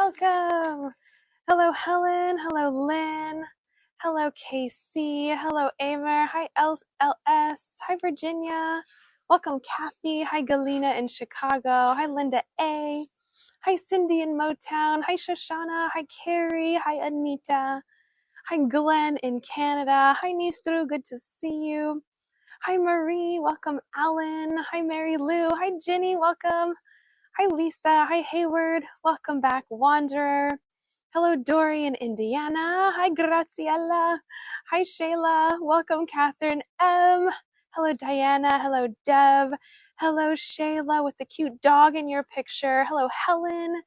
welcome. Hello, Helen. Hello, Lynn. Hello, KC. Hello, Amer. Hi, LS. Hi, Virginia. Welcome, Kathy. Hi, Galena in Chicago. Hi, Linda A. Hi, Cindy in Motown. Hi, Shoshana. Hi, Carrie. Hi, Anita. Hi, Glenn in Canada. Hi, Nistru. Good to see you. Hi, Marie. Welcome, Alan. Hi, Mary Lou. Hi, Ginny. Welcome. Hi, Lisa. Hi, Hayward. Welcome back, Wanderer. Hello, Dory in Indiana. Hi, Graciela. Hi, Shayla. Welcome, Catherine M. Hello, Diana. Hello, Deb. Hello, Shayla with the cute dog in your picture. Hello, Helen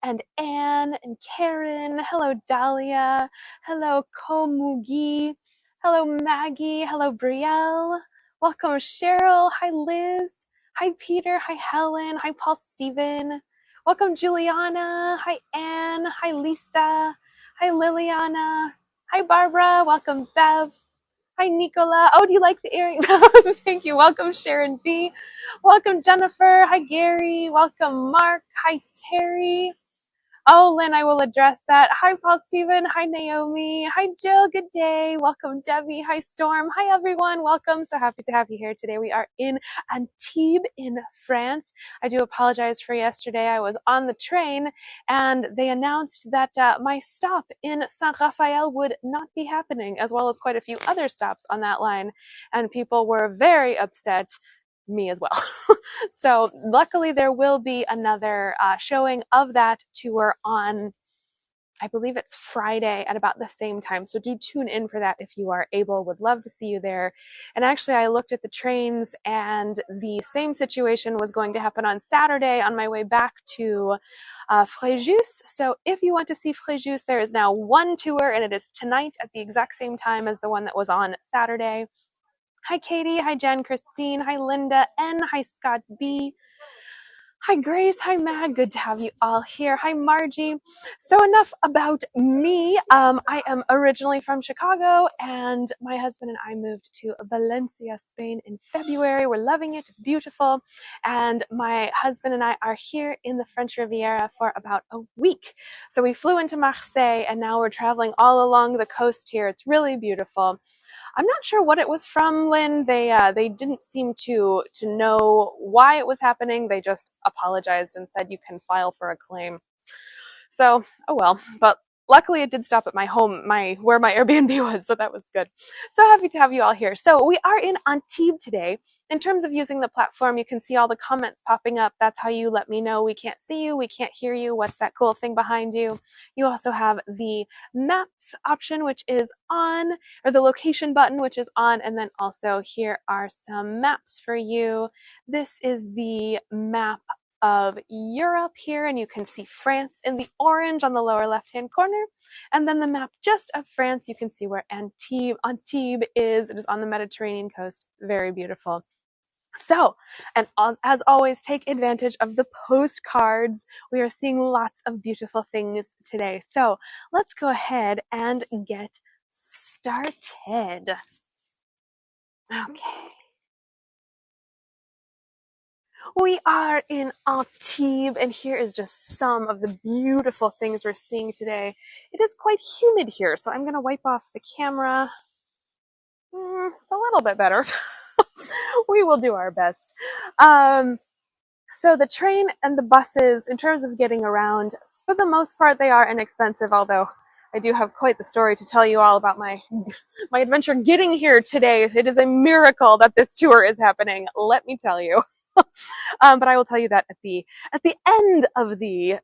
and Anne and Karen. Hello, Dahlia. Hello, Komugi. Hello, Maggie. Hello, Brielle. Welcome, Cheryl. Hi, Liz. Hi, Peter. Hi, Helen. Hi, Paul Steven. Welcome, Juliana. Hi, Anne. Hi, Lisa. Hi, Liliana. Hi, Barbara. Welcome, Bev. Hi, Nicola. Oh, do you like the earrings? Thank you. Welcome, Sharon B. Welcome, Jennifer. Hi, Gary. Welcome, Mark. Hi, Terry. Oh, Lynn, I will address that. Hi, Paul Steven. Hi, Naomi. Hi, Jill. Good day. Welcome, Debbie. Hi, Storm. Hi, everyone. Welcome. So happy to have you here today. We are in Antibes in France. I do apologize for yesterday. I was on the train and they announced that my stop in Saint-Raphael would not be happening, as well as quite a few other stops on that line. And people were very upset. Me as well. So luckily there will be another showing of that tour on, I believe it's Friday at about the same time. So do tune in for that if you are able. Would love to see you there. And actually I looked at the trains and the same situation was going to happen on Saturday on my way back to Fréjus. So if you want to see Fréjus, there is now one tour and it is tonight at the exact same time as the one that was on Saturday. Hi, Katie. Hi, Jen, Christine. Hi, Linda N. Hi, Scott B. Hi, Grace. Hi, Mag. Good to have you all here. Hi, Margie. So enough about me. I am originally from Chicago, and my husband and I moved to Valencia, Spain in February. We're loving it. It's beautiful. And my husband and I are here in the French Riviera for about a week. So we flew into Marseille, and now we're traveling all along the coast here. It's really beautiful. I'm not sure what it was from, Lynn. They didn't seem to know why it was happening. They just apologized and said you can file for a claim. So, oh well. But luckily it did stop at my home, where my Airbnb was, so that was good. So happy to have you all here. So we are in Antibes today. In terms of using the platform, you can see all the comments popping up. That's how you let me know we can't see you, we can't hear you, what's that cool thing behind you. You also have the maps option, which is on, or the location button, which is on, and then also here are some maps for you. This is the map of Europe here, and you can see France in the orange on the lower left hand corner, and then the map just of France, you can see where Antibes is. It is on the Mediterranean coast. Very beautiful. So, and as always, take advantage of the postcards. We are seeing lots of beautiful things today. So let's go ahead and get started. Okay. We are in Antibes, and here is just some of the beautiful things we're seeing today. It is quite humid here, so I'm going to wipe off the camera. A little bit better. We will do our best. So the train and the buses, in terms of getting around, for the most part, they are inexpensive, although I do have quite the story to tell you all about my adventure getting here today. It is a miracle that this tour is happening, let me tell you. But I will tell you that at the end of the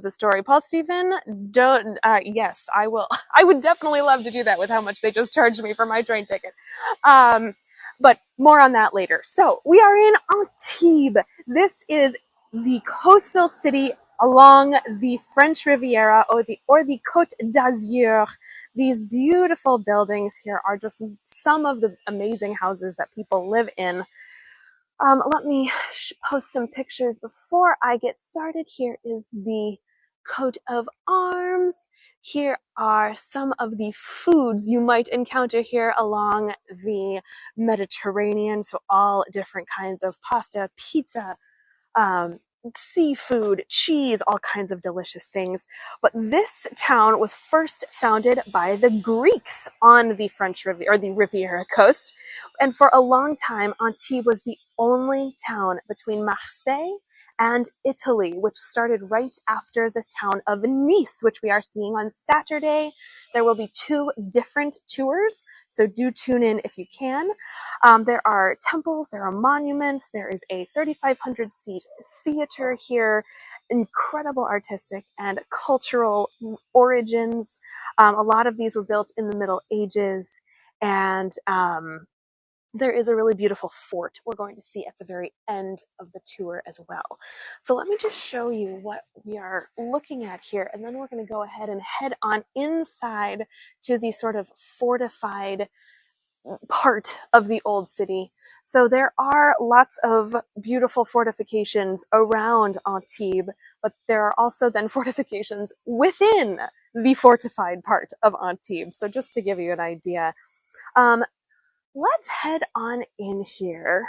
story. Paul Steven, don't. Yes, I will. I would definitely love to do that with how much they just charged me for my train ticket. But more on that later. So we are in Antibes. This is the coastal city along the French Riviera, or the Côte d'Azur. These beautiful buildings here are just some of the amazing houses that people live in. Let me post some pictures before I get started. Here is the coat of arms. Here are some of the foods you might encounter here along the Mediterranean. So all different kinds of pasta, pizza, seafood, cheese, all kinds of delicious things. But this town was first founded by the Greeks on the French Riviera, or the Riviera coast. And for a long time, Antibes was the only town between Marseille and Italy, which started right after the town of Nice, which we are seeing on Saturday. There will be 2 different tours, so do tune in if you can. There are temples, there are monuments, there is a 3,500 seat theater here, incredible artistic and cultural origins. A lot of these were built in the Middle Ages, and there is a really beautiful fort we're going to see at the very end of the tour as well. So let me just show you what we are looking at here, and then we're going to go ahead and head on inside to the sort of fortified part of the old city. So there are lots of beautiful fortifications around Antibes, but there are also then fortifications within the fortified part of Antibes. So just to give you an idea, let's head on in here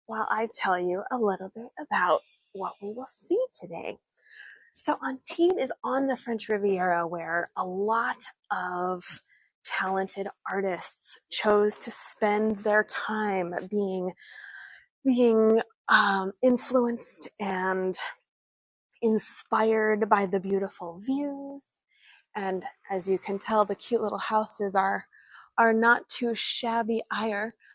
while I tell you a little bit about what we will see today. So Antibes is on the French Riviera, where a lot of talented artists chose to spend their time being influenced and inspired by the beautiful views. And as you can tell, the cute little houses are not too shabby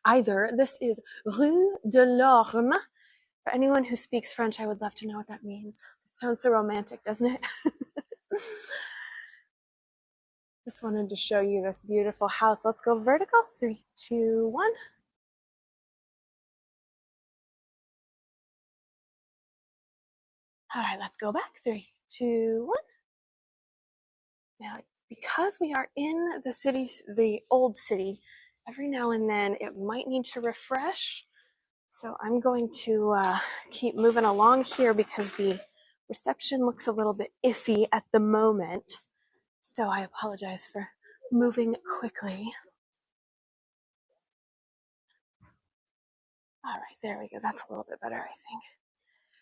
either. This is Rue de l'Orme. For anyone who speaks French, I would love to know what that means. It sounds so romantic, doesn't it? Just wanted to show you this beautiful house. Let's go vertical. 3, 2, 1. All right, let's go back. 3, 2, 1. Now, because we are in the city, the old city, every now and then it might need to refresh. So I'm going to keep moving along here because the reception looks a little bit iffy at the moment. So I apologize for moving quickly. All right, there we go. That's a little bit better, I think.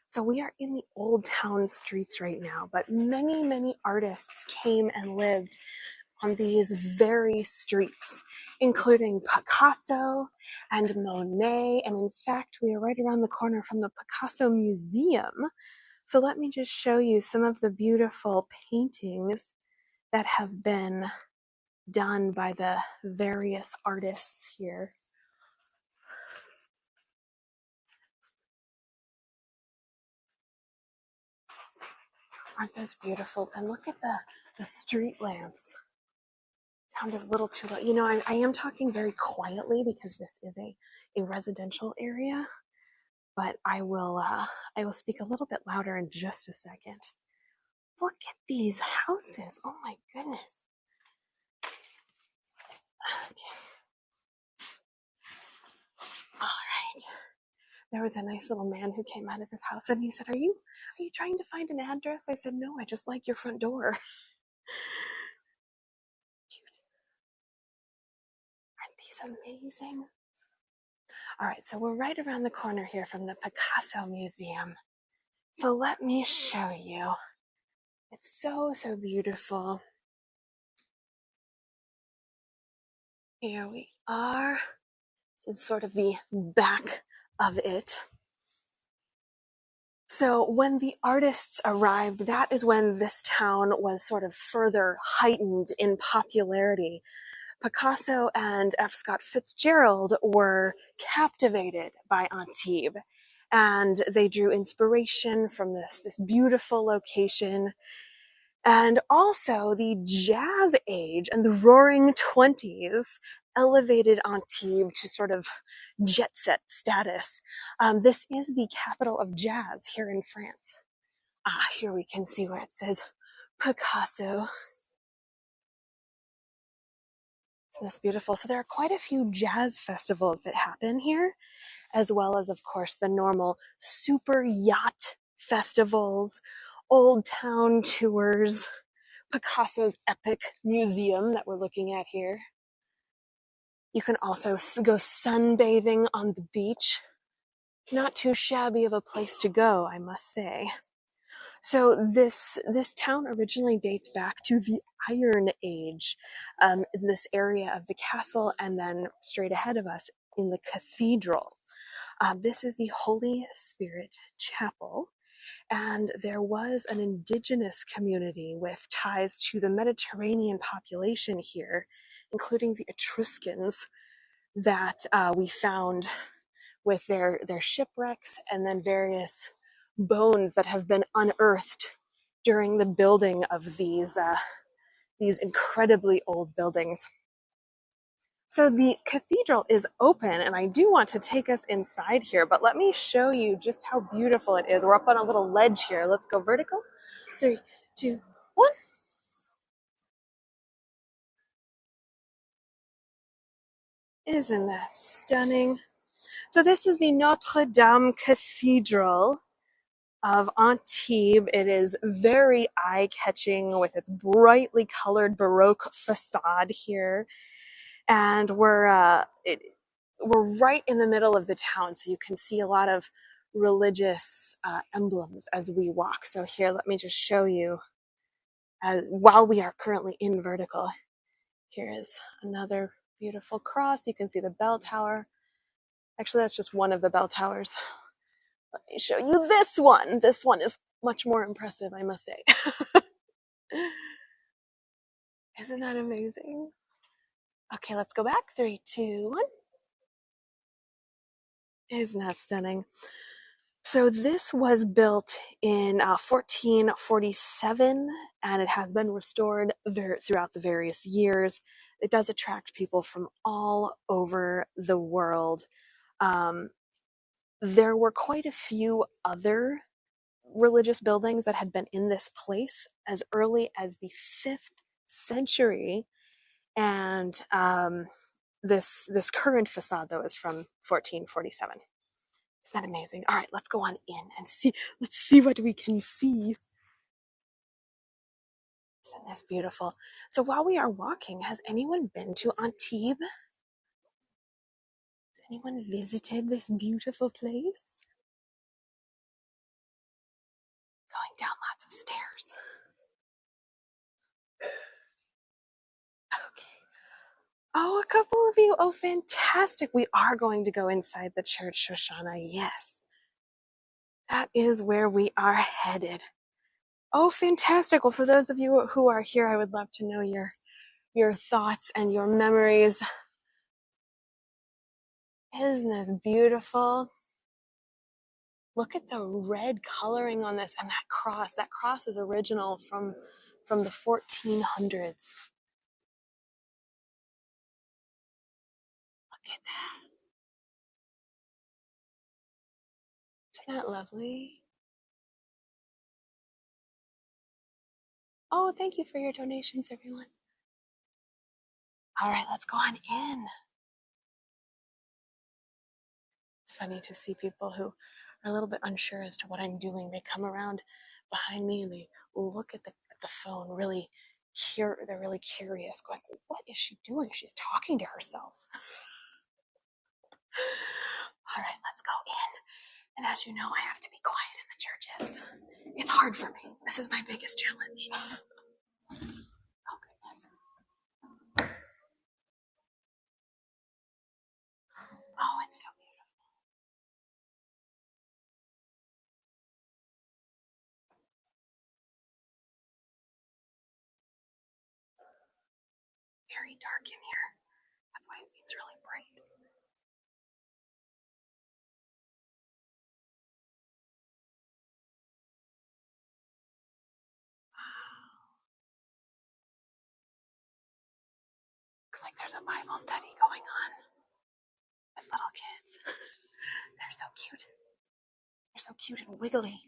So we are in the old town streets right now, but many, many artists came and lived on these very streets, including Picasso and Monet. And in fact, we are right around the corner from the Picasso Museum. So let me just show you some of the beautiful paintings that have been done by the various artists here. Aren't those beautiful? And look at the street lamps. Sound is a little too loud. You know, I am talking very quietly because this is a residential area, but I will speak a little bit louder in just a second. Look at these houses. Oh my goodness. Okay. All right. There was a nice little man who came out of his house and he said, Are you trying to find an address? I said, No, I just like your front door. Cute. Aren't these amazing? All right, so we're right around the corner here from the Picasso Museum. So let me show you. It's so, so beautiful. Here we are. This is sort of the back of it. So when the artists arrived, that is when this town was sort of further heightened in popularity. Picasso and F. Scott Fitzgerald were captivated by Antibes, and they drew inspiration from this beautiful location. And also the Jazz Age and the Roaring Twenties elevated Antibes to sort of jet set status. This is the capital of jazz here in France. Here we can see where it says Picasso. Isn't this beautiful? So there are quite a few jazz festivals that happen here, as well as, of course, the normal super yacht festivals, old town tours, Picasso's epic museum that we're looking at here. You can also go sunbathing on the beach Not too shabby of a place to go, I must say. So this town originally dates back to the Iron Age, in this area of the castle, and then straight ahead of us in the cathedral. This is the Holy Spirit Chapel, and there was an indigenous community with ties to the Mediterranean population here, including the Etruscans that we found with their shipwrecks and then various bones that have been unearthed during the building of these incredibly old buildings. So the cathedral is open, and I do want to take us inside here, but let me show you just how beautiful it is. We're up on a little ledge here. Let's go vertical. 3, 2, 1. Isn't that stunning? So this is the Notre Dame Cathedral of Antibes. It is very eye-catching with its brightly colored Baroque facade here, and we're right in the middle of the town, so you can see a lot of religious emblems as we walk. So here, let me just show you. While we are currently in vertical, here is another beautiful cross. You can see the bell tower. Actually, that's just one of the bell towers. Let me show you this one. This one is much more impressive, I must say. Isn't that amazing? Okay, let's go back. 3, 2, 1. Isn't that stunning? So this was built in 1447, and it has been restored throughout the various years. It does attract people from all over the world. There were quite a few other religious buildings that had been in this place as early as the 5th century, and this current facade, though, is from 1447. Isn't that amazing? All right, let's go on in and see. Let's see what we can see. Isn't this beautiful? So while we are walking, has anyone been to Antibes? Has anyone visited this beautiful place? Going down lots of stairs. Okay. Oh, a couple of you. Oh, fantastic. We are going to go inside the church, Shoshana. Yes. That is where we are headed. Oh, fantastic. Well, for those of you who are here, I would love to know your thoughts and your memories. Isn't this beautiful? Look at the red coloring on this, and that cross. That cross is original from the 1400s. Look at that. Isn't that lovely? Oh, thank you for your donations, everyone. All right, let's go on in. It's funny to see people who are a little bit unsure as to what I'm doing. They come around behind me and they look at the phone, they're really curious, going, what is she doing? She's talking to herself. All right, let's go in. And as you know, I have to be quiet in the churches. It's hard for me. This is my biggest challenge. Oh, goodness. Oh, it's so beautiful. Very dark in here. That's why it seems really bright. Looks like there's a Bible study going on with little kids. They're so cute. They're so cute and wiggly.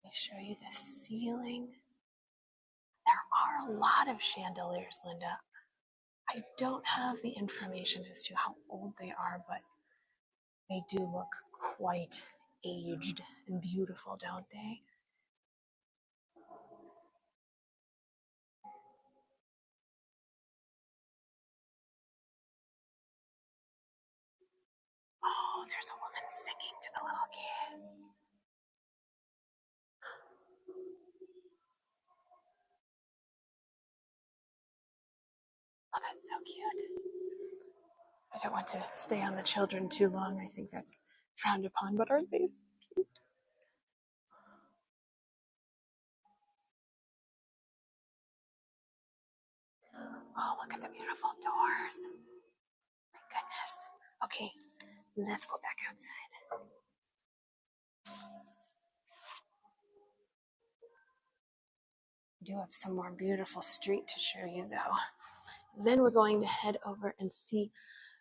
Let me show you the ceiling. There are a lot of chandeliers, Linda. I don't have the information as to how old they are, but they do look quite aged and beautiful, don't they? there's a woman singing to the little kids. Oh, that's so cute. I don't want to stay on the children too long. I think that's frowned upon, but aren't these cute? Oh, look at the beautiful doors. My goodness. Okay, let's go back outside. We do have some more beautiful street to show you, though. Then we're going to head over and see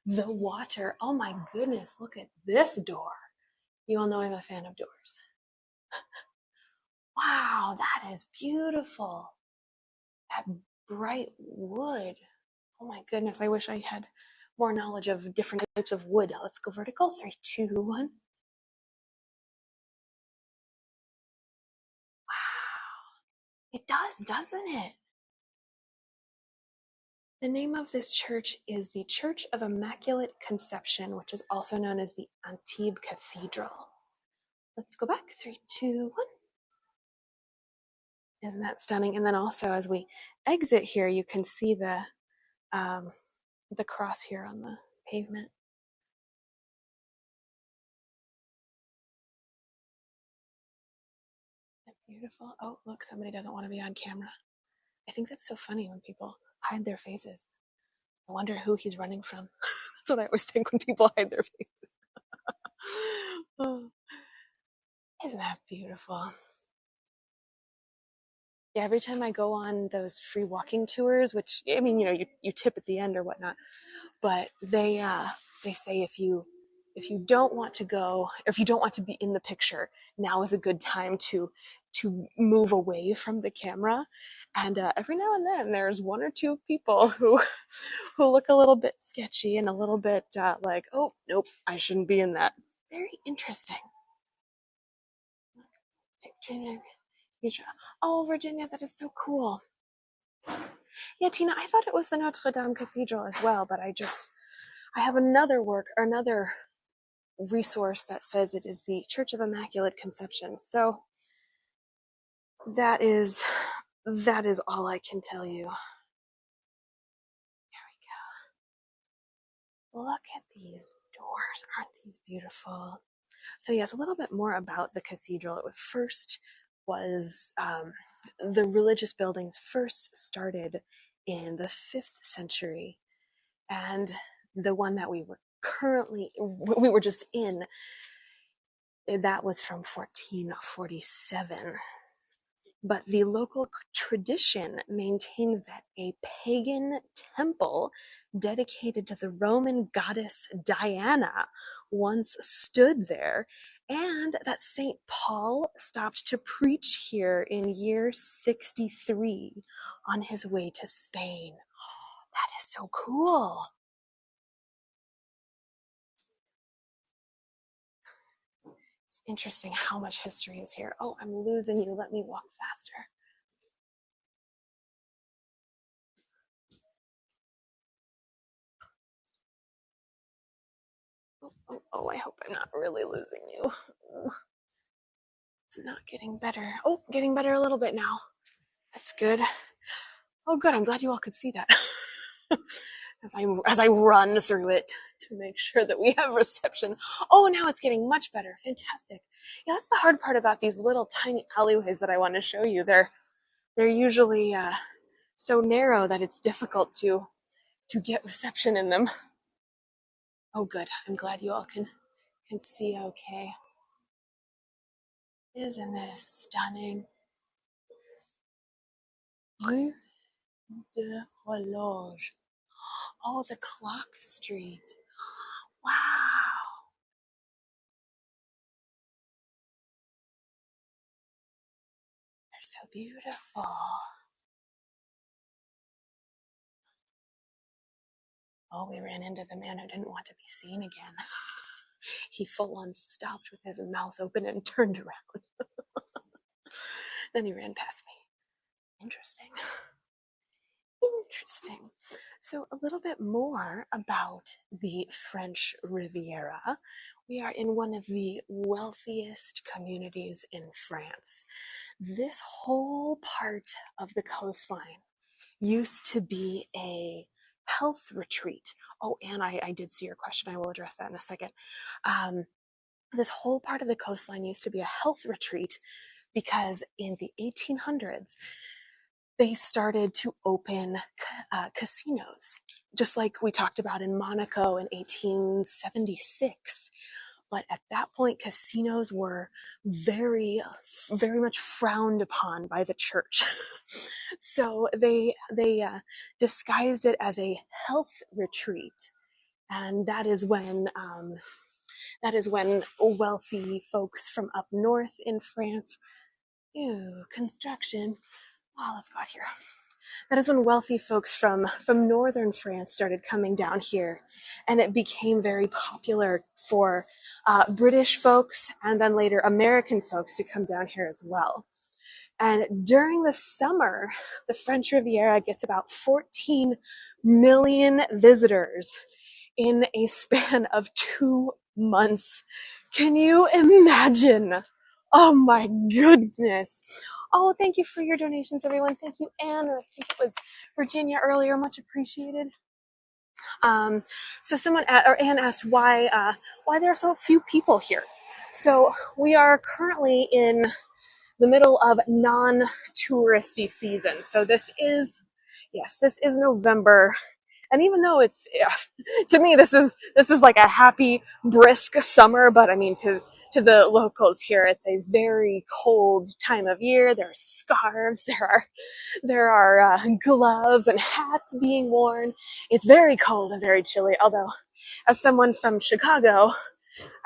the water. Oh my goodness, look at this door. You all know I'm a fan of doors. Wow, that is beautiful. That bright wood. Oh my goodness, I wish I had more knowledge of different types of wood. Let's go vertical. 3, 2, 1. Wow. It does, doesn't it? The name of this church is the Church of Immaculate Conception, which is also known as the Antibes Cathedral. Let's go back. 3, 2, 1. Isn't that stunning? And then also as we exit here, you can see the cross here on the pavement. Beautiful. Oh, look, somebody doesn't want to be on camera. I think that's so funny when people hide their faces. I wonder who he's running from. That's what I always think when people hide their faces. Oh, isn't that beautiful? Yeah, every time I go on those free walking tours, which, I mean, you tip at the end or whatnot, but they say if you don't want to go, or if you don't want to be in the picture, now is a good time to move away from the camera. And every now and then there's 1 or 2 people who look a little bit sketchy and a little bit like, oh nope, I shouldn't be in that. Very interesting. Oh, Virginia, that is so cool. Yeah, Tina, I thought it was the Notre Dame Cathedral as well, but I have another resource that says it is the Church of Immaculate Conception. So that is all I can tell you. There we go. Look at these doors. Aren't these beautiful? So yes, a little bit more about the cathedral. It first was the religious buildings first started in the 5th century, and the one that we were just in, that was from 1447. But the local tradition maintains that a pagan temple dedicated to the Roman goddess Diana once stood there, and that St. Paul stopped to preach here in year 63 on his way to Spain. That is so cool. It's interesting how much history is here. Oh, I'm losing you. Let me walk faster. Oh, I hope I'm not really losing you. It's not getting better. Oh, getting better a little bit now. That's good. Oh, good. I'm glad you all could see that. as I run through it to make sure that we have reception. Oh, now it's getting much better. Fantastic. Yeah, that's the hard part about these little tiny alleyways that I want to show you. They're usually so narrow that it's difficult to get reception in them. Oh, good. I'm glad you all can see okay. Isn't this stunning? Rue de Horloge. Oh, the clock street. Wow. They're so beautiful. Oh, we ran into the man who didn't want to be seen again. He full on stopped with his mouth open and turned around. Then he ran past me. Interesting. Interesting. So a little bit more about the French Riviera. We are in one of the wealthiest communities in France. This whole part of the coastline used to be a health retreat. Oh, and I did see your question. I will address that in a second. Um, this whole part of the coastline used to be a health retreat because in the 1800s, they started to open casinos, just like we talked about in Monaco in 1876. But at that point, casinos were very, very much frowned upon by the church. So they disguised it as a health retreat, and that is when wealthy folks from up north in France, construction. Oh, let's go out here. That is when wealthy folks from northern France started coming down here, and it became very popular for British folks and then later American folks to come down here as well. And during the summer, the French Riviera gets about 14 million visitors in a span of 2 months. Can you imagine? Oh my goodness. Oh, thank you for your donations, everyone. Thank you, Anne. I think it was Virginia earlier. Much appreciated. So Anne asked why there are so few people here. So we are currently in the middle of non-touristy season. So this is November. And even though it's, to me, this is like a happy, brisk summer, but I mean, to the locals here, it's a very cold time of year. There are scarves, there are gloves and hats being worn. It's very cold and very chilly. Although, as someone from Chicago,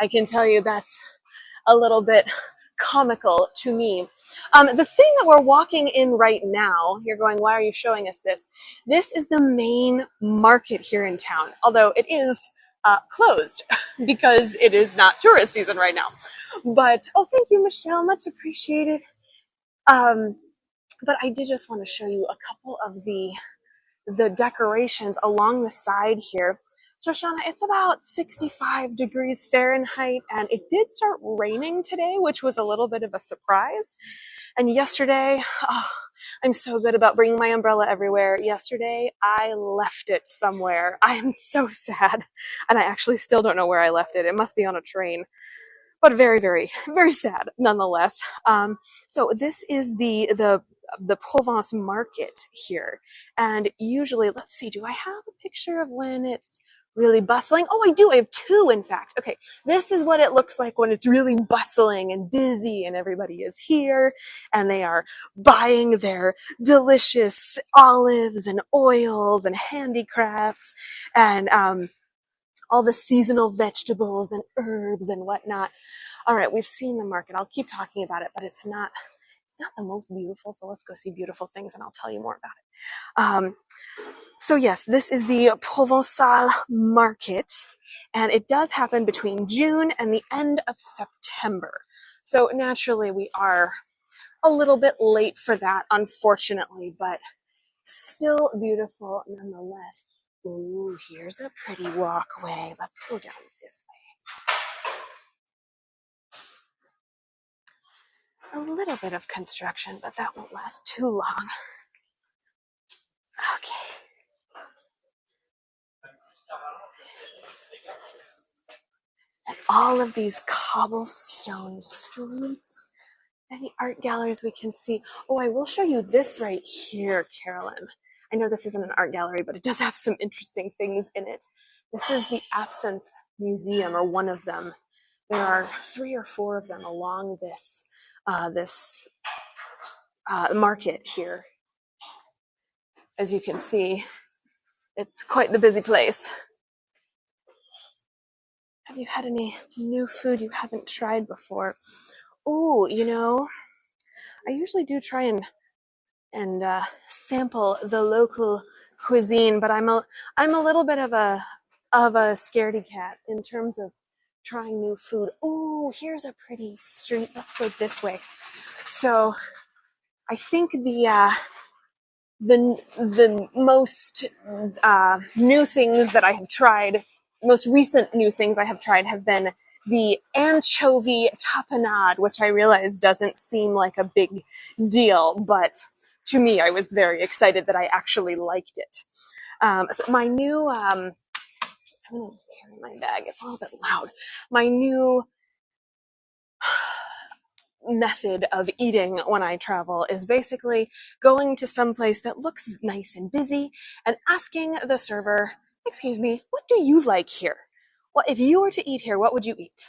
I can tell you that's a little bit comical to me. The thing that we're walking in right now, you're going, why are you showing us this? This is the main market here in town, although it is closed because it is not tourist season right now. But, oh, thank you, Michelle, much appreciated. But I did just want to show you a couple of the decorations along the side here. Shoshana, it's about 65 degrees Fahrenheit, and it did start raining today, which was a little bit of a surprise. And yesterday, I'm so good about bringing my umbrella everywhere. Yesterday, I left it somewhere. I am so sad, and I actually still don't know where I left it. It must be on a train, but very, very, very sad nonetheless. So this is the Provence market here, and usually, let's see, do I have a picture of when it's really bustling? Oh, I do. I have two, in fact. Okay, this is what it looks like when it's really bustling and busy and everybody is here and they are buying their delicious olives and oils and handicrafts and all the seasonal vegetables and herbs and whatnot. All right, we've seen the market. I'll keep talking about it, but it's not the most beautiful, so let's go see beautiful things and I'll tell you more about it. So yes, this is the Provençal market, and it does happen between June and the end of September. So naturally we are a little bit late for that, unfortunately, but still beautiful nonetheless. Ooh, here's a pretty walkway. Let's go down this way. A little bit of construction, but that won't last too long. Okay. All of these cobblestone streets and the art galleries we can see. Oh, I will show you this right here, Carolyn. I know this isn't an art gallery, but it does have some interesting things in it. This is the Absinthe Museum, or one of them. There are 3 or 4 of them along this market here. As you can see, it's quite the busy place. Have you had any new food you haven't tried before? Oh, I usually do try and sample the local cuisine, but I'm a little bit of a scaredy cat in terms of trying new food. Oh, here's a pretty street. Let's go this way. So I think the most new things that I have tried, most recent new things I have tried have been the anchovy tapenade, which I realize doesn't seem like a big deal, but to me, I was very excited that I actually liked it. So my new, I'm gonna just carry my bag. It's a little bit loud. My new method of eating when I travel is basically going to some place that looks nice and busy and asking the server, "Excuse me, what do you like here? Well, if you were to eat here, what would you eat?"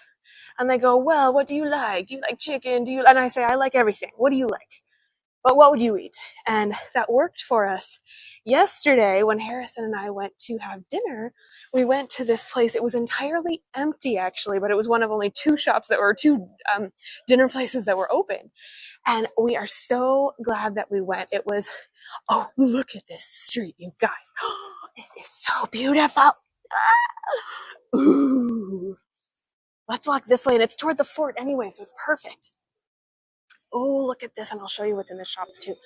And they go, "Well, what do you like? Do you like chicken? Do you?" And I say, "I like everything. What do you like? But what would you eat?" And that worked for us. Yesterday, when Harrison and I went to have dinner, we went to this place. It was entirely empty, actually, but it was one of only two dinner places that were open. And we are so glad that we went. It was, oh, look at this street, you guys. It is so beautiful. Ooh. Let's walk this way, and it's toward the fort anyway, so it's perfect. Oh, look at this, and I'll show you what's in the shops too.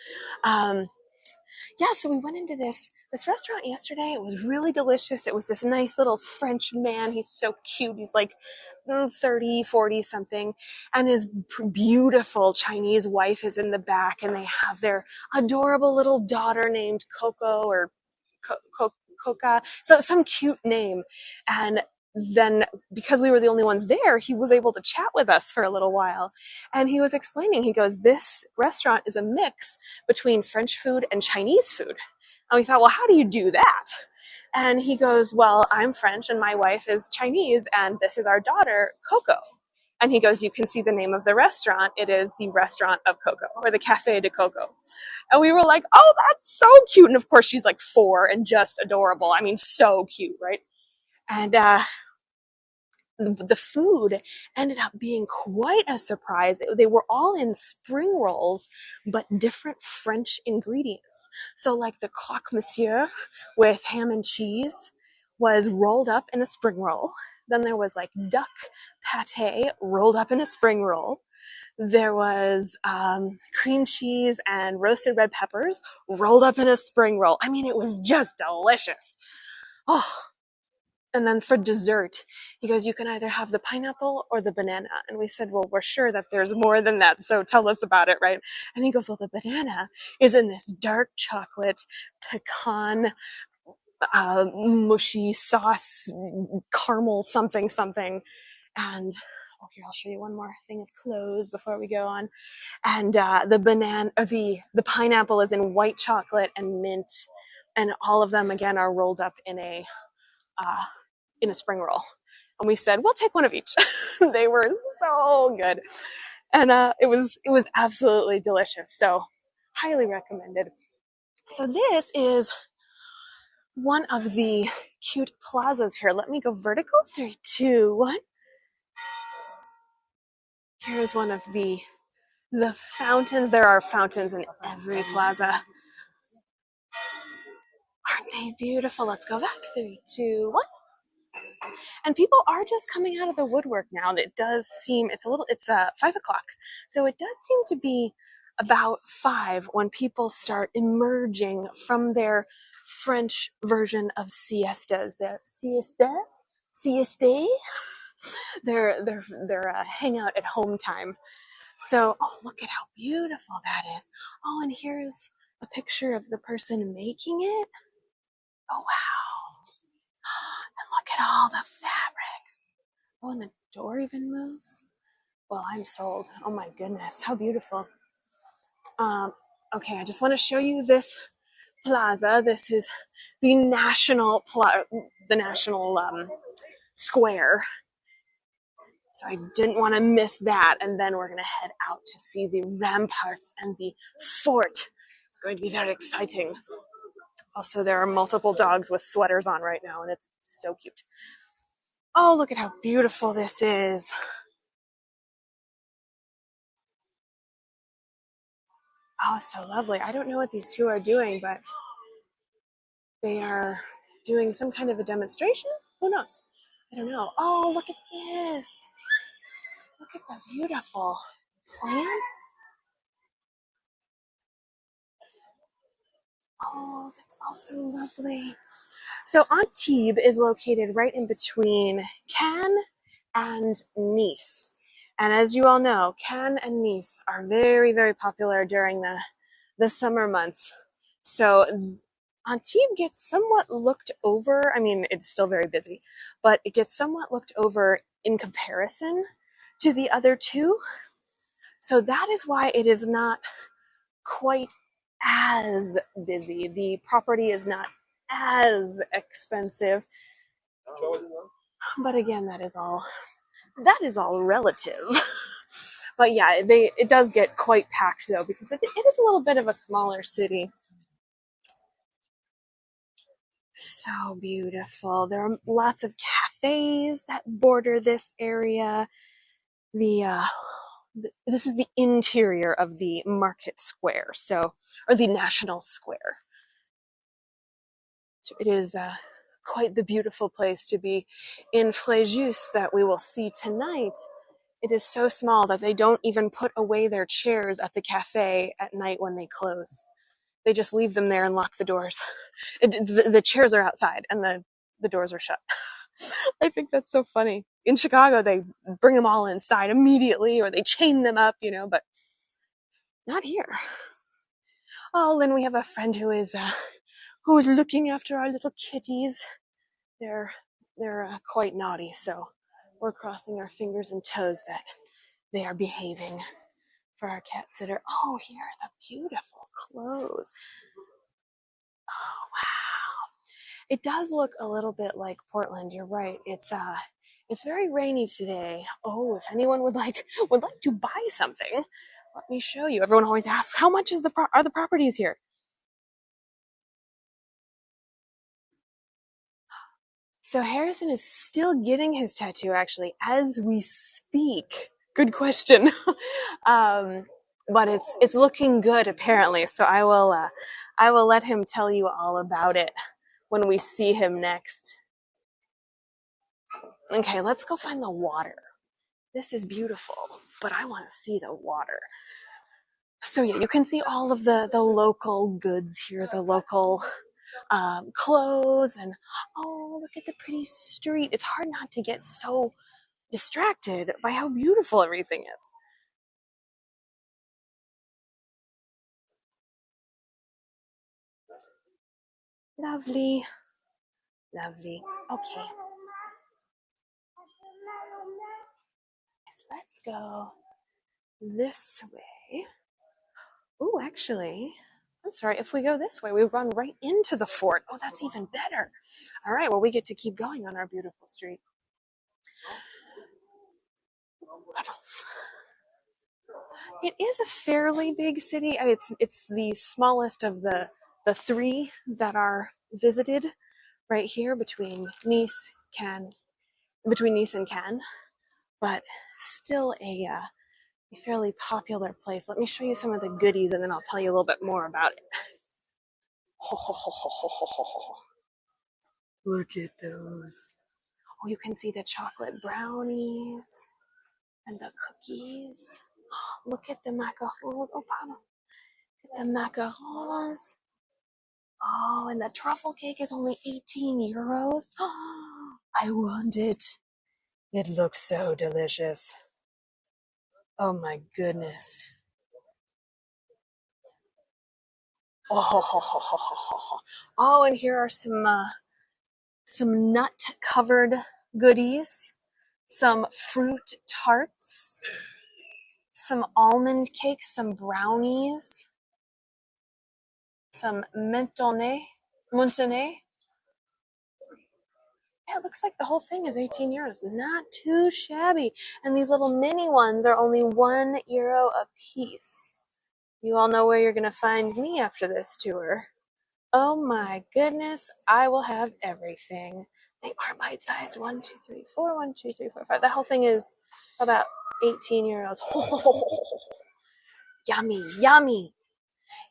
Yeah, so we went into this restaurant yesterday. It was really delicious. It was this nice little French man. He's so cute. He's like 30, 40 something. And his beautiful Chinese wife is in the back, and they have their adorable little daughter named Coco or Coca. So some cute name. And then because we were the only ones there, he was able to chat with us for a little while. And he was explaining, he goes, "This restaurant is a mix between French food and Chinese food." And we thought, well, how do you do that? And he goes, "Well, I'm French and my wife is Chinese, and this is our daughter, Coco." And he goes, "You can see the name of the restaurant. It is the Restaurant of Coco, or the Café de Coco." And we were like, "Oh, that's so cute." And of course, she's like 4 and just adorable. I mean, so cute, right? And the food ended up being quite a surprise. They were all in spring rolls, but different French ingredients. So, like the croque monsieur with ham and cheese was rolled up in a spring roll. Then there was like duck pate rolled up in a spring roll. There was cream cheese and roasted red peppers rolled up in a spring roll. I mean, it was just delicious. Oh, and then for dessert, he goes, "You can either have the pineapple or the banana." And we said, "Well, we're sure that there's more than that, so tell us about it," right? And he goes, "Well, the banana is in this dark chocolate pecan mushy sauce, caramel something something." And oh, here, I'll show you one more thing of clothes before we go on. And the banana, or the pineapple is in white chocolate and mint, and all of them again are rolled up uh, in a spring roll. And we said, "We'll take one of each." They were so good. And it was absolutely delicious. So highly recommended. So this is one of the cute plazas here. Let me go vertical. 3, 2, 1. Here's one of the fountains. There are fountains in every plaza. Aren't they beautiful? Let's go back. 3, 2, 1. And people are just coming out of the woodwork now. It does seem it's 5 o'clock, so it does seem to be about 5 when people start emerging from their French version of siestas. The sieste, their hangout at home time. So, oh, look at how beautiful that is. Oh, and here's a picture of the person making it. Oh wow! And look at all the fabrics. Oh, and the door even moves. Well, I'm sold. Oh my goodness, how beautiful. Um, okay, I just want to show you this plaza. This is the national square. So I didn't want to miss that. And then we're going to head out to see the ramparts and the fort. It's going to be very exciting. Also, there are multiple dogs with sweaters on right now, and it's so cute. Oh, look at how beautiful this is. Oh, so lovely. I don't know what these two are doing, but they are doing some kind of a demonstration. Who knows? I don't know. Oh, look at this. Look at the beautiful plants. Oh, that's also lovely. So Antibes is located right in between Cannes and Nice. And as you all know, Cannes and Nice are very, very popular during the summer months. So Antibes gets somewhat looked over. I mean, it's still very busy, but it gets somewhat looked over in comparison to the other two. So that is why it is not quite as busy. The property is not as expensive. But again, that is all relative. But yeah, it does get quite packed though, because it is a little bit of a smaller city. So beautiful. There are lots of cafes that border this area. This is the interior of the market square, or the national square. So it is quite the beautiful place to be. In Fréjus that we will see tonight, it is so small that they don't even put away their chairs at the cafe at night when they close. They just leave them there and lock the doors. The chairs are outside and the doors are shut. I think that's so funny. In Chicago, they bring them all inside immediately, or they chain them up, but not here. Oh, then we have a friend who is looking after our little kitties. They're quite naughty, so we're crossing our fingers and toes that they are behaving for our cat sitter. Oh, here are the beautiful clothes. Oh, wow. It does look a little bit like Portland. You're right. It's very rainy today. Oh, if anyone would like to buy something, let me show you. Everyone always asks, how much are the properties here? So Harrison is still getting his tattoo, actually, as we speak. Good question. But it's looking good, apparently. So I will let him tell you all about it when we see him next. Okay, let's go find the water. This is beautiful, but I want to see the water. So yeah, you can see all of the local goods here, the local clothes, and oh, look at the pretty street. It's hard not to get so distracted by how beautiful everything is. Lovely. Lovely. Okay. So let's go this way. Oh, actually, I'm sorry. If we go this way, we run right into the fort. Oh, that's even better. All right. Well, we get to keep going on our beautiful street. It is a fairly big city. I mean, it's the smallest of the three that are visited right here between Nice and Cannes, but still a fairly popular place. Let me show you some of the goodies, and then I'll tell you a little bit more about it. Look at those. Oh, you can see the chocolate brownies and the cookies. Look at the macarons. Oh, pardon. Look at the macarons. Oh, and the truffle cake is only 18 euros. Oh, I want it. It looks so delicious. Oh my goodness. Oh, oh, and here are some nut covered goodies, some fruit tarts, some almond cakes, some brownies, some montané. Yeah, it looks like the whole thing is 18 euros. Not too shabby. And these little mini ones are only €1 a piece. You all know where you're going to find me after this tour. Oh my goodness, I will have everything. They are bite-sized. 1, 2, 3, 4, 1, 2, 3, 4, 5. The whole thing is about 18 euros. Yummy, yummy,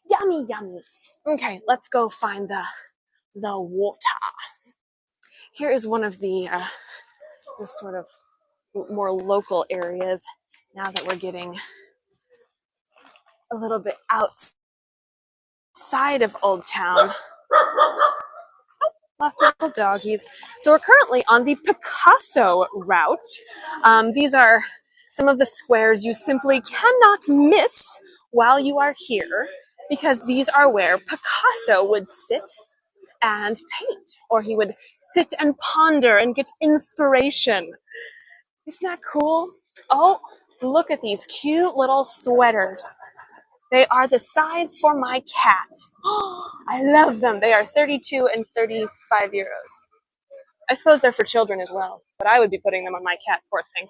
yummy, yummy. Okay, let's go find the water. Here is one of the sort of more local areas now that we're getting a little bit outside of Old Town. Lots of little doggies. So we're currently on the Picasso route. These are some of the squares you simply cannot miss while you are here, because these are where Picasso would sit and paint, or he would sit and ponder and get inspiration. Isn't that cool? Oh, look at these cute little sweaters. They are the size for my cat. Oh, I love them. They are 32 and 35 euros. I suppose they're for children as well, but I would be putting them on my cat, poor thing.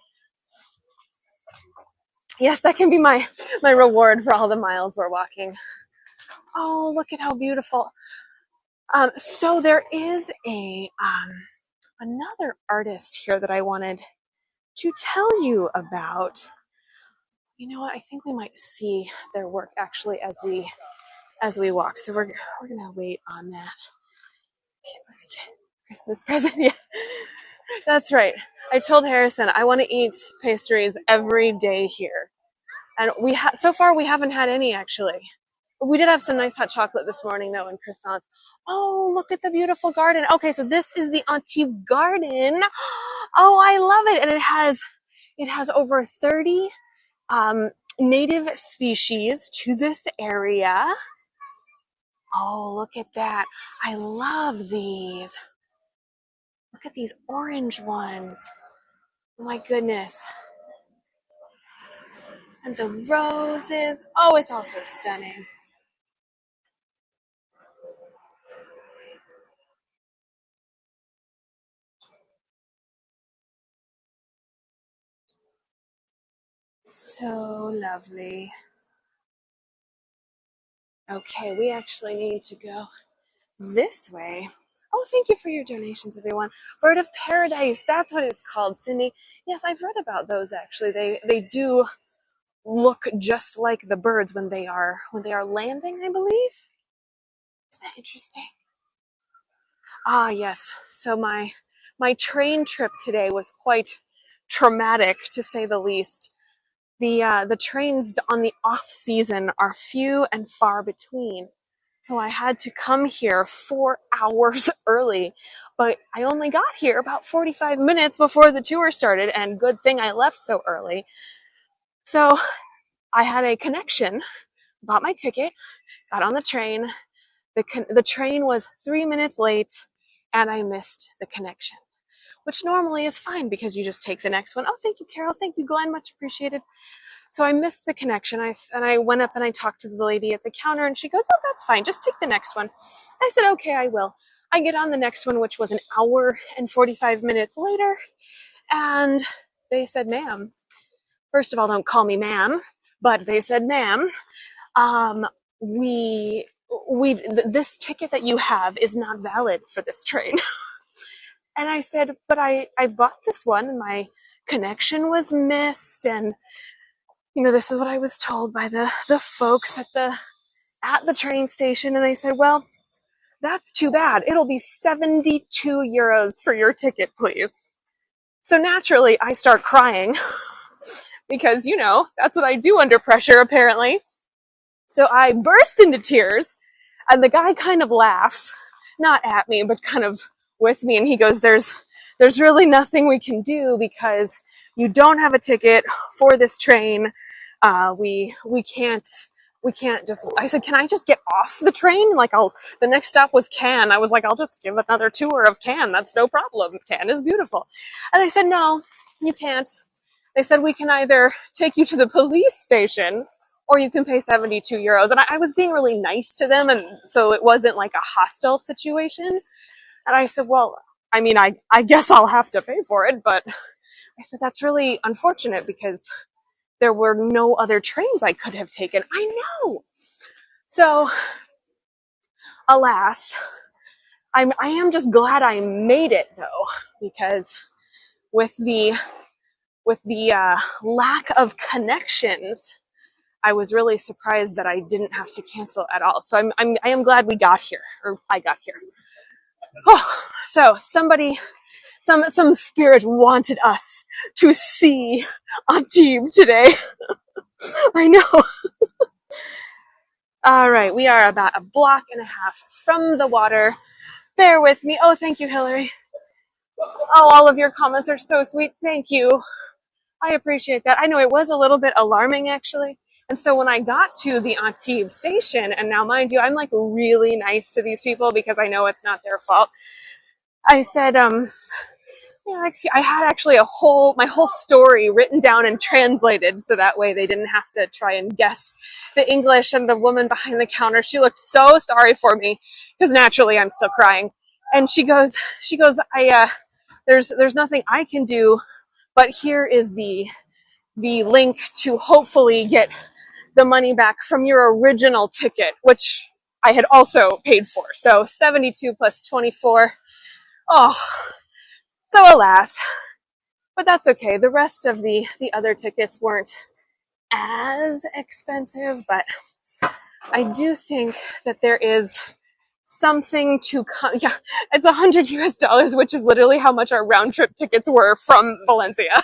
Yes, that can be my reward for all the miles we're walking. Oh, look at how beautiful. So there is another artist here that I wanted to tell you about. You know what? I think we might see their work actually as we walk. So we're gonna wait on that. Christmas present, yeah. That's right. I told Harrison I want to eat pastries every day here, and so far we haven't had any actually. We did have some nice hot chocolate this morning though, and croissants. Oh, look at the beautiful garden. Okay, so this is the Antibes garden. Oh, I love it, and it has over 30 native species to this area. Oh, look at that. I love these. Look at these orange ones. Oh my goodness. And the roses. Oh, it's also stunning. So lovely. Okay, we actually need to go this way. Oh, thank you for your donations, everyone. Bird of Paradise, that's what it's called, Cindy. Yes, I've read about those actually. They do look just like the birds when they are landing, I believe. Isn't that interesting? Ah, yes. So my train trip today was quite traumatic, to say the least. The trains on the off season are few and far between. So I had to come here 4 hours early, but I only got here about 45 minutes before the tour started, and good thing I left so early. So I had a connection, bought my ticket, got on the train. The train was 3 minutes late, and I missed the connection, which normally is fine because you just take the next one. Oh, thank you, Carol. Thank you, Glenn. Much appreciated. So I missed the connection. I went up and I talked to the lady at the counter, and she goes, "Oh, that's fine. Just take the next one." I said, "Okay, I will." I get on the next one, which was an hour and 45 minutes later, and they said, "Ma'am, first of all, don't call me ma'am," but they said, "Ma'am, um, this ticket that you have is not valid for this train." And I said, "But I bought this one, and my connection was missed, and this is what I was told by the folks at the train station." And they said, "Well, that's too bad. It'll be 72 euros for your ticket, please." So naturally, I start crying because, that's what I do under pressure, apparently. So I burst into tears, and the guy kind of laughs, not at me, but kind of with me. And he goes, there's really nothing we can do because you don't have a ticket for this train. We can't just, I said, "Can I just get off the train?" The next stop was Cannes. I was like, "I'll just give another tour of Cannes. That's no problem. Cannes is beautiful." And they said, "No, you can't." They said, "We can either take you to the police station or you can pay 72 euros. And I was being really nice to them. And so it wasn't like a hostile situation. And I said, "Well, I guess I'll have to pay for it." But I said, "That's really unfortunate because there were no other trains I could have taken." I know. So, alas, I am just glad I made it though, because with the lack of connections, I was really surprised that I didn't have to cancel at all. So I am glad we got here, or I got here. Oh, so some spirit wanted us to see Antibes today. I know. All right, we are about a block and a half from the water. Bear with me. Oh, thank you, Hillary. Oh, all of your comments are so sweet. Thank you. I appreciate that. I know it was a little bit alarming, actually. And so when I got to the Antibes station, and now mind you, I'm like really nice to these people because I know it's not their fault. I said, yeah, actually, I had actually my whole story written down and translated so that way they didn't have to try and guess the English. And the woman behind the counter, she looked so sorry for me because naturally I'm still crying. And she goes, there's nothing I can do, but here is the link to hopefully get the money back from your original ticket, which I had also paid for. So 72 plus 24. Oh, so alas. But that's okay. The rest of the other tickets weren't as expensive, but I do think that there is something to come. Yeah, it's $100 US, which is literally how much our round trip tickets were from Valencia.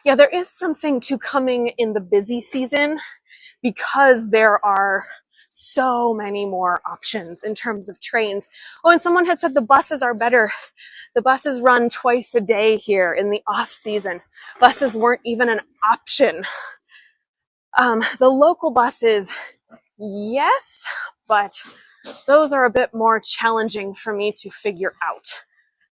Yeah, there is something to coming in the busy season because there are so many more options in terms of trains. Oh, and someone had said the buses are better. The buses run twice a day here in the off season. Buses weren't even an option. The local buses, yes, but those are a bit more challenging for me to figure out.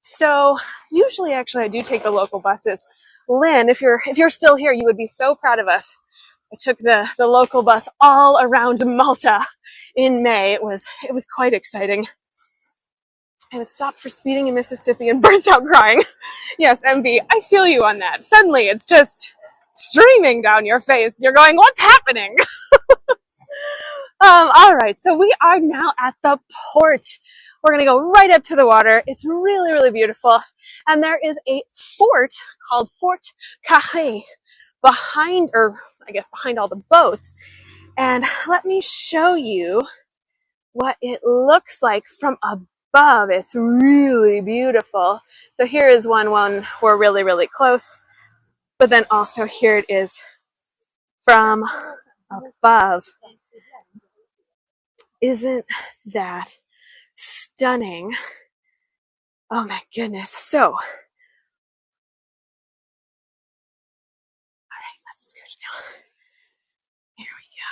So usually, actually, I do take the local buses. Lynn, if you're still here, you would be so proud of us. I took the local bus all around Malta in May. It was quite exciting. I was stopped for speeding in Mississippi and burst out crying. Yes, MB, I feel you on that. Suddenly, it's just streaming down your face. You're going, what's happening? All right, so we are now at the port. We're going to go right up to the water. It's really, really beautiful. And there is a fort called Fort Carré behind all the boats. And let me show you what it looks like from above. It's really beautiful. So here is one we're really, really close. But then also here it is from above. Isn't that stunning? Oh my goodness. So, all right, let's scooch now. Here we go.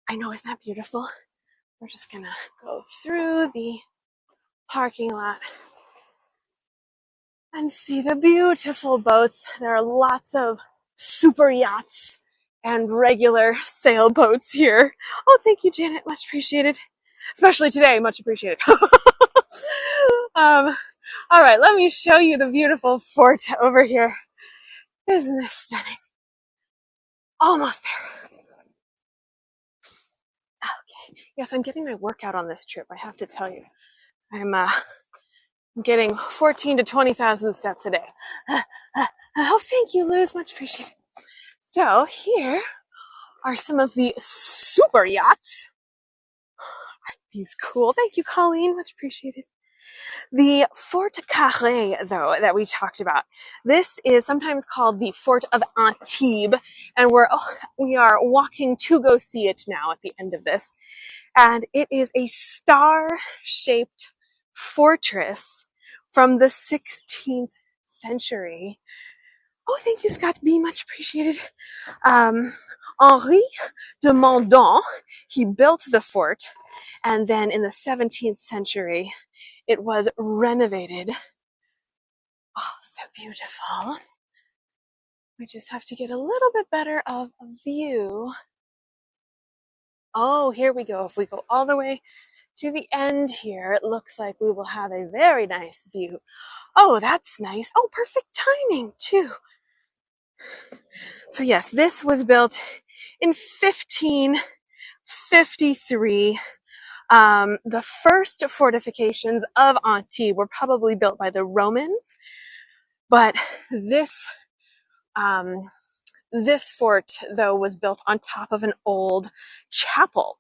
I know, isn't that beautiful? We're just gonna go through the parking lot and see the beautiful boats. There are lots of super yachts and regular sailboats here. Oh, thank you, Janet. Much appreciated. Especially today, much appreciated. All right, let me show you the beautiful fort over here. Isn't this stunning? Almost there. Okay. Yes, I'm getting my workout on this trip, I have to tell you. I'm getting 14 to 20,000 steps a day. Oh, thank you, Luz. Much appreciated. So here are some of the super yachts. Aren't these cool? Thank you, Colleen. Much appreciated. The Fort Carré, though, that we talked about, this is sometimes called the Fort of Antibes, and we are walking to go see it now at the end of this. And it is a star-shaped fortress from the 16th century. Oh, thank you, Scott B. Much appreciated. Henri de Mondon, he built the fort, and then in the 17th century, it was renovated. Oh, so beautiful. We just have to get a little bit better of a view. Oh, here we go. If we go all the way to the end here, it looks like we will have a very nice view. Oh, that's nice. Oh, perfect timing too. So yes, this was built in 1553. The first fortifications of Antibes were probably built by the Romans, but this fort, though, was built on top of an old chapel.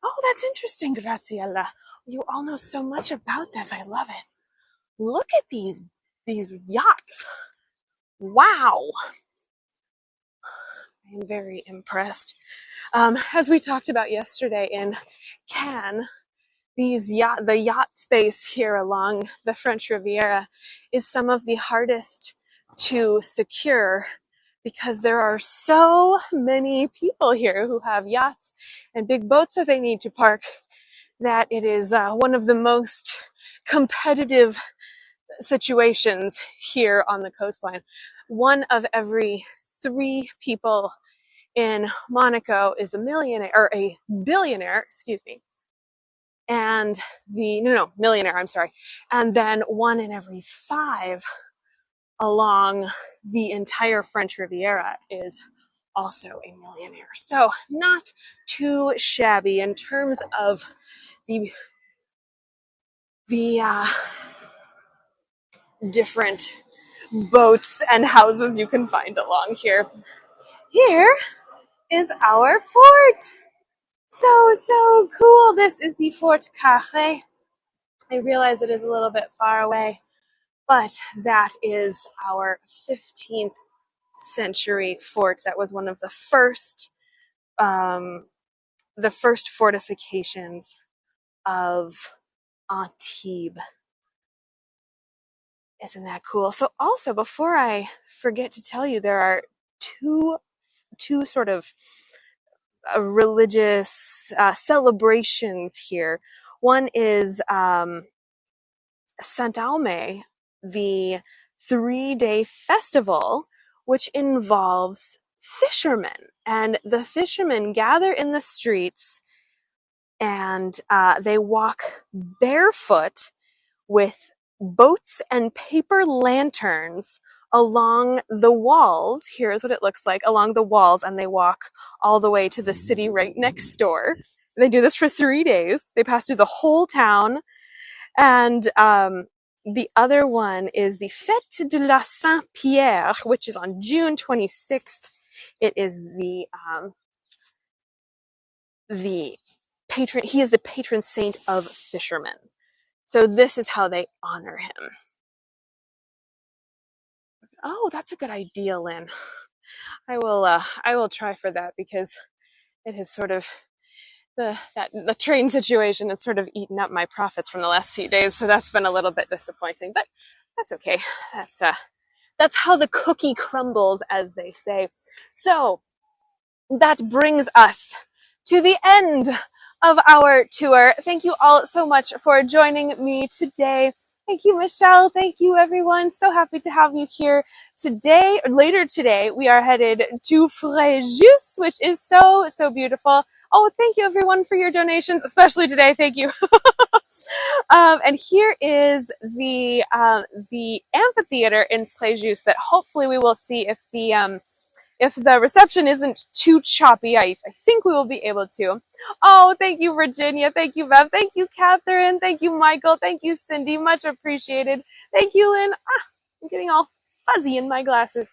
Oh, that's interesting, Graziella. You all know so much about this. I love it. Look at these yachts. Wow. I am very impressed. As we talked about yesterday in Cannes, the yacht space here along the French Riviera is some of the hardest to secure because there are so many people here who have yachts and big boats that they need to park that it is one of the most competitive situations here on the coastline. One of every 3 people in Monaco is a millionaire or a billionaire, excuse me. And millionaire, I'm sorry. And then 1 in every 5 along the entire French Riviera is also a millionaire. So not too shabby in terms of the different boats and houses you can find along here. Here is our fort. So cool. This is the Fort Carré. I realize it is a little bit far away, but that is our 15th century fort. That was one of the first fortifications of Antibes. Isn't that cool? So also, before I forget to tell you, there are two sort of religious celebrations here. One is Saint Aume, the 3-day festival, which involves fishermen. And the fishermen gather in the streets and they walk barefoot with boats and paper lanterns along the walls. Here's what it looks like along the walls, and they walk all the way to the city right next door. They do this for 3 days. They pass through the whole town. And the other one is the Fête de la Saint-Pierre, which is on June 26th. It is the patron. He is the patron saint of fishermen. So this is how they honor him. Oh, that's a good idea, Lynn. I will try for that because it has sort of the train situation has sort of eaten up my profits from the last few days, so that's been a little bit disappointing, but that's okay. That's how the cookie crumbles, as they say. So that brings us to the end of our tour. Thank you all so much for joining me today. Thank you, Michelle. Thank you, everyone. So happy to have you here today. Later today, we are headed to Fréjus, which is so beautiful. Oh, thank you, everyone, for your donations, especially today. Thank you. And here is the amphitheater in Fréjus that hopefully we will see if the reception isn't too choppy. I think we will be able to. Oh, thank you, Virginia. Thank you, Bev. Thank you, Catherine. Thank you, Michael. Thank you, Cindy. Much appreciated. Thank you, Lynn. I'm getting all fuzzy in my glasses.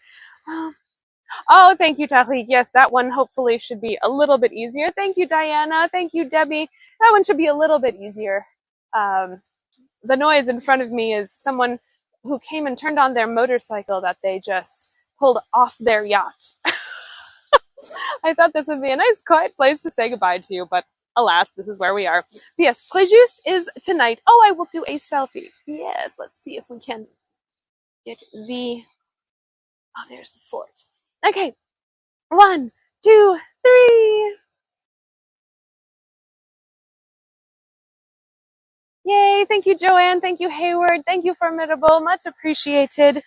Oh, thank you, Tariq. Yes, that one hopefully should be a little bit easier. Thank you, Diana. Thank you, Debbie. That one should be a little bit easier. The noise in front of me is someone who came and turned on their motorcycle that they just pulled off their yacht. I thought this would be a nice, quiet place to say goodbye to you, but alas, this is where we are. So yes, Fréjus is tonight. Oh, I will do a selfie. Yes, let's see if we can get the... Oh, there's the fort. Okay, 1, 2, 3. Yay, thank you, Joanne. Thank you, Hayward. Thank you, Formidable. Much appreciated.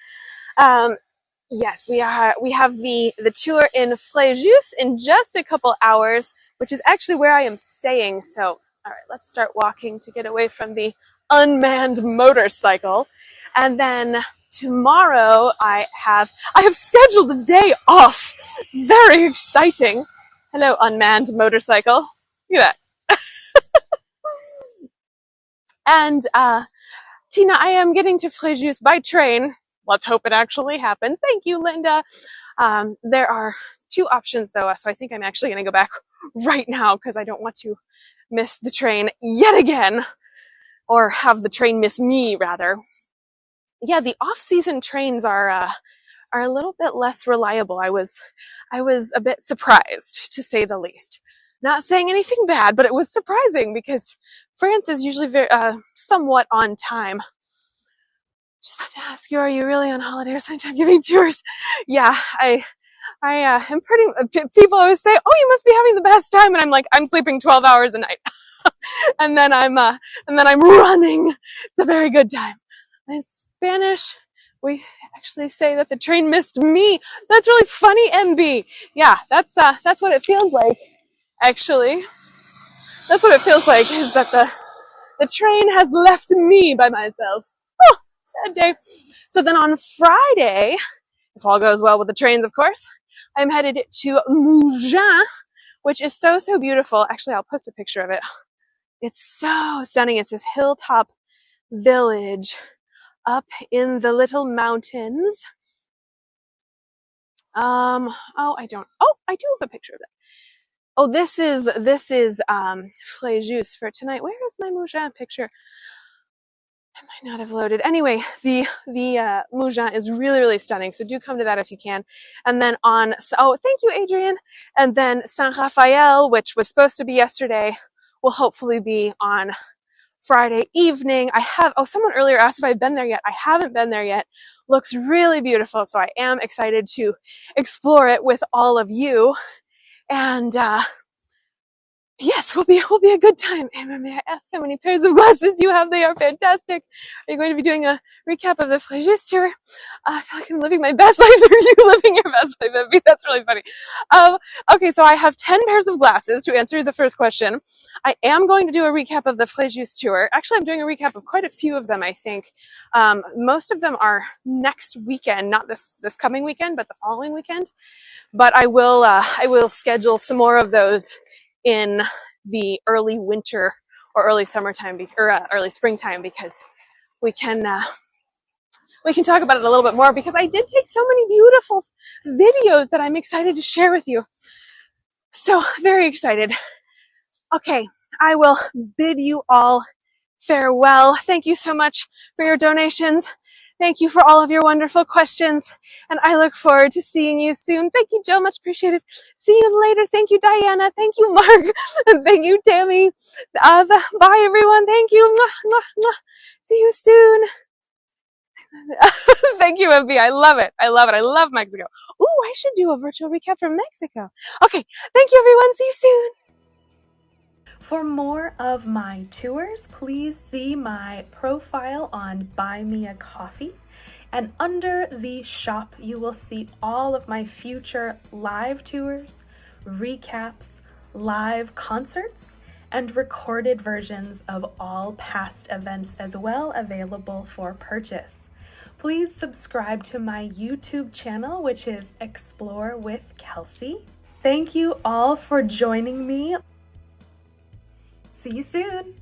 Yes, we have the tour in Fréjus in just a couple hours, which is actually where I am staying. So, all right, let's start walking to get away from the unmanned motorcycle. And then tomorrow I have scheduled a day off. Very exciting. Hello, unmanned motorcycle. Look at that. And Tina, I am getting to Fréjus by train. Let's hope it actually happens. Thank you, Linda. There are 2 options though, so I think I'm actually going to go back right now because I don't want to miss the train yet again, or have the train miss me rather. Yeah, the off-season trains are are a little bit less reliable. I was a bit surprised, to say the least. Not saying anything bad, but it was surprising because France is usually very somewhat on time. Just about to ask you, are you really on holiday or sometime giving tours? Yeah, I am pretty. People always say, "Oh, you must be having the best time," and I'm like, I'm sleeping 12 hours a night, and then I'm running. It's a very good time. In Spanish, we actually say that the train missed me. That's really funny, MB. Yeah, that's what it feels like. Actually, that's what it feels like. Is that the train has left me by myself. Oh, sad day. So then on Friday, if all goes well with the trains, of course, I'm headed to Mougins, which is so beautiful. Actually, I'll post a picture of it. It's so stunning. It's this hilltop village up in the little mountains. I do have a picture of it. Oh, this is Fréjus for tonight. Where is my Mougins picture? I might not have loaded. Anyway, the Mougins is really stunning. So do come to that if you can. And then thank you, Adrian. And then Saint Raphael, which was supposed to be yesterday, will hopefully be on Friday evening. Someone earlier asked if I've been there yet. I haven't been there yet. Looks really beautiful. So I am excited to explore it with all of you. And, yes, will be a good time. Emma, may I ask how many pairs of glasses you have? They are fantastic. Are you going to be doing a recap of the Fréjus tour? I feel like I'm living my best life. Are you living your best life, Emma? That's really funny. Okay, so I have 10 pairs of glasses to answer the first question. I am going to do a recap of the Fréjus tour. Actually, I'm doing a recap of quite a few of them, I think. Most of them are next weekend, not this coming weekend, but the following weekend. But I will schedule some more of those in the early winter or early summertime or early springtime, because we can talk about it a little bit more, because I did take so many beautiful videos that I'm excited to share with you. So very excited. Okay, I will bid you all farewell. Thank you so much for your donations. Thank you for all of your wonderful questions. And I look forward to seeing you soon. Thank you, Jill. Much appreciated. See you later. Thank you, Diana. Thank you, Mark. And thank you, Tammy. Bye, everyone. Thank you. Mwah, mwah, mwah. See you soon. Thank you, MB. I love it. I love Mexico. Ooh, I should do a virtual recap from Mexico. Okay. Thank you, everyone. See you soon. For more of my tours, please see my profile on Buy Me a Coffee. And under the shop, you will see all of my future live tours, recaps, live concerts, and recorded versions of all past events as well, available for purchase. Please subscribe to my YouTube channel, which is Explore with Kelsey. Thank you all for joining me. See you soon.